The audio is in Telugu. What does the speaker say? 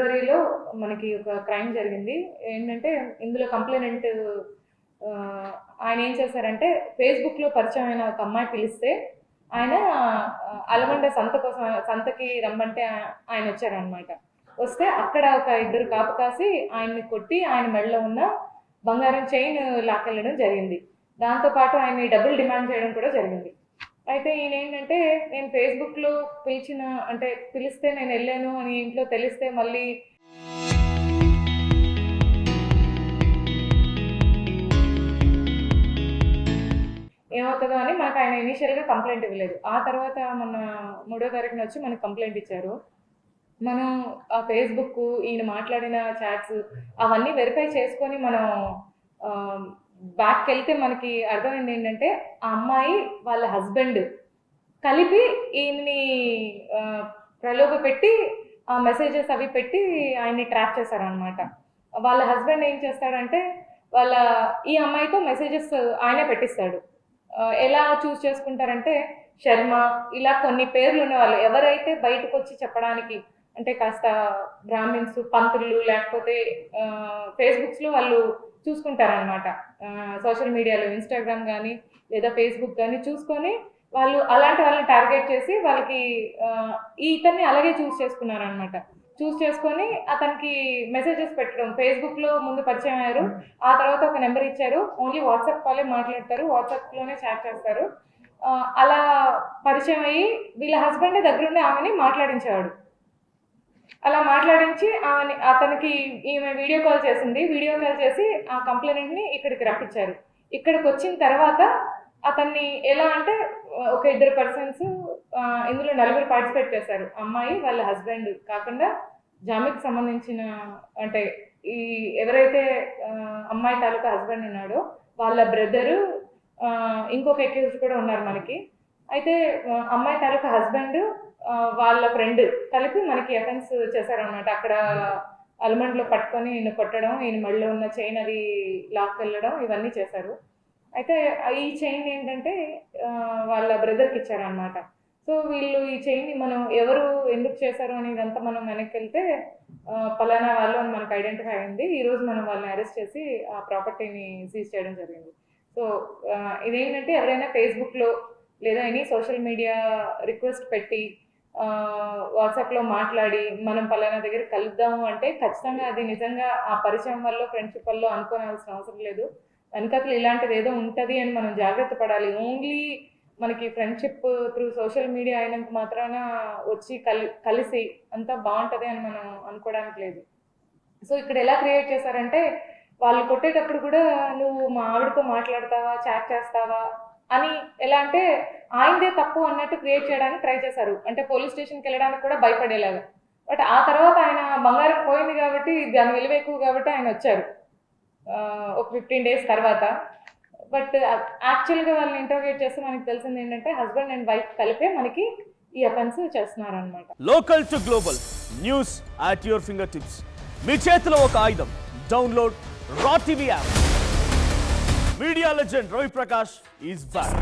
ఫిబ్రవరిలో మనకి ఒక క్రైమ్ జరిగింది. ఏంటంటే ఇందులో కంప్లైనెంట్ ఆయన ఏం చేశారంటే ఫేస్బుక్లో పరిచయం అయిన ఒక అమ్మాయి పిలిస్తే ఆయన అలమండ సంతకి రమ్మంటే ఆయన వచ్చారనమాట. వస్తే అక్కడ ఒక ఇద్దరు కాపు కాసి ఆయన్ని కొట్టి ఆయన మెడలో ఉన్న బంగారం చైన్ లాక్కెళ్ళడం జరిగింది. దాంతోపాటు ఆయన్ని డబ్బులు డిమాండ్ చేయడం కూడా జరిగింది. అయితే ఈయన ఏంటంటే నేను ఫేస్బుక్లో పిలిస్తే నేను వెళ్ళాను అని ఇంట్లో తెలిస్తే మళ్ళీ ఏమవుతుందో అని మనకు ఆయన ఇనీషియల్గా కంప్లైంట్ ఇవ్వలేదు. ఆ తర్వాత మొన్న 3వ తారీఖున వచ్చి మనకు కంప్లైంట్ ఇచ్చారు. మనం ఆ ఫేస్బుక్ ఈయన మాట్లాడిన చాట్స్ అవన్నీ వెరిఫై చేసుకొని మనం బ్యాక్కి వెళ్తే మనకి అర్థమైంది ఏంటంటే ఆ అమ్మాయి వాళ్ళ హస్బెండ్ కలిపి ఈయన్ని ప్రలోభ పెట్టి ఆ మెసేజెస్ అవి పెట్టి ఆయన్ని ట్రాప్ చేశారనమాట. వాళ్ళ హస్బెండ్ ఏం చేస్తాడంటే ఈ అమ్మాయితో మెసేజెస్ ఆయనే పెట్టిస్తాడు. ఎలా చూస్ చేసుకుంటారంటే శర్మ ఇలా కొన్ని పేర్లు ఉన్న వాళ్ళు ఎవరైతే బయటకు వచ్చి చెప్పడానికి అంటే కాస్త బ్రాహ్మిన్స్ పంతులు లేకపోతే ఫేస్బుక్స్లో వాళ్ళు చూసుకుంటారనమాట. సోషల్ మీడియాలో ఇన్స్టాగ్రామ్ కానీ లేదా ఫేస్బుక్ కానీ చూసుకొని వాళ్ళు అలాంటి వాళ్ళని టార్గెట్ చేసి వాళ్ళకి ఇతన్ని అలాగే చూస్ చేసుకున్నారనమాట. చూస్ చేసుకొని అతనికి మెసేజెస్ పెట్టడం. ఫేస్బుక్లో ముందు పరిచయం అయ్యారు, ఆ తర్వాత ఒక నెంబర్ ఇచ్చారు, ఓన్లీ వాట్సాప్ కాలే మాట్లాడతారు, వాట్సాప్లోనే చాట్ చేస్తారు. అలా పరిచయం అయ్యి వీళ్ళ హస్బెండ్ దగ్గరుండి ఆమెని మాట్లాడించేవాడు. అలా మాట్లాడించి అతనికి ఈమె వీడియో కాల్ చేసింది. వీడియో కాల్ చేసి ఆ కంప్లైంట్ని ఇక్కడికి రప్పించారు. ఇక్కడికి వచ్చిన తర్వాత అతన్ని ఎలా అంటే ఒక 2 పర్సన్స్ ఇందులో 4 పార్టిసిపేట్ చేశారు. అమ్మాయి వాళ్ళ హస్బెండ్ కాకుండా జామికి సంబంధించిన అంటే ఈ ఎవరైతే అమ్మాయి తాలూకా హస్బెండ్ ఉన్నాడో వాళ్ళ బ్రదరు ఇంకొక అక్యూజ్డ్ కూడా ఉన్నారు మనకి. అయితే అమ్మాయి తాలూకా హస్బెండ్ వాళ్ళ ఫ్రెండ్ కలిపి మనకి అఫెన్స్ చేశారనమాట. అక్కడ అల్మండ్లో పట్టుకొని ఈయన కొట్టడం, ఈయన మెడలో ఉన్న చైన్ అది లాక్కెళ్ళడం ఇవన్నీ చేశారు. అయితే ఈ చైన్ ఏంటంటే వాళ్ళ బ్రదర్కి ఇచ్చారనమాట. సో వీళ్ళు ఈ చైన్ని మనం ఎవరు ఎందుకు చేశారు అనేదంతా మనం వెనక్కి వెళ్తే పలానా వాళ్ళు అని మనకు ఐడెంటిఫై అయింది. ఈరోజు మనం వాళ్ళని అరెస్ట్ చేసి ఆ ప్రాపర్టీని సీజ్ చేయడం జరిగింది. సో ఇదేంటంటే ఎవరైనా ఫేస్బుక్లో లేదా ఎనీ సోషల్ మీడియా రిక్వెస్ట్ పెట్టి వాట్సాప్లో మాట్లాడి మనం పలానా దగ్గర కలుద్దాము అంటే ఖచ్చితంగా అది నిజంగా ఆ పరిచయం వల్ల ఫ్రెండ్షిప్ వల్ల అనుకోవాల్సిన అవసరం లేదు. వెనకట్లు ఇలాంటిది ఏదో ఉంటుంది అని మనం జాగ్రత్త పడాలి. ఓన్లీ మనకి ఫ్రెండ్షిప్ త్రూ సోషల్ మీడియా అయినంత మాత్రాన వచ్చి కలిసి అంతా బాగుంటుంది అని మనం అనుకోవడానికి లేదు. సో ఇక్కడ ఎలా క్రియేట్ చేశారంటే వాళ్ళు కొట్టేటప్పుడు కూడా నువ్వు మా ఆవిడతో మాట్లాడతావా, చాట్ చేస్తావా అని ఎలా అంటే ఆయనదే తప్పు అన్నట్టు క్రియేట్ చేయడానికి ట్రై చేశారు. అంటే పోలీస్ స్టేషన్కి వెళ్ళడానికి కూడా భయపడేలాగా. బట్ ఆ తర్వాత ఆయన బంగారం పోయింది కాబట్టి దాని విలువ ఎక్కువ కాబట్టి ఆయన వచ్చారు ఒక 15 days తర్వాత. బట్ యాక్చువల్గా వాళ్ళని ఇంటర్వ్యూట్ చేస్తే మనకి తెలిసింది ఏంటంటే హస్బెండ్ అండ్ వైఫ్ కలిపే మనకి ఈ అఫెన్స్ చేస్తున్నారు అనమాట. Local to global news at your fingertips. మీ చేతిలో ఒక ఆయుధం. Download Raw TV app. Media legend Ravi Prakash is back.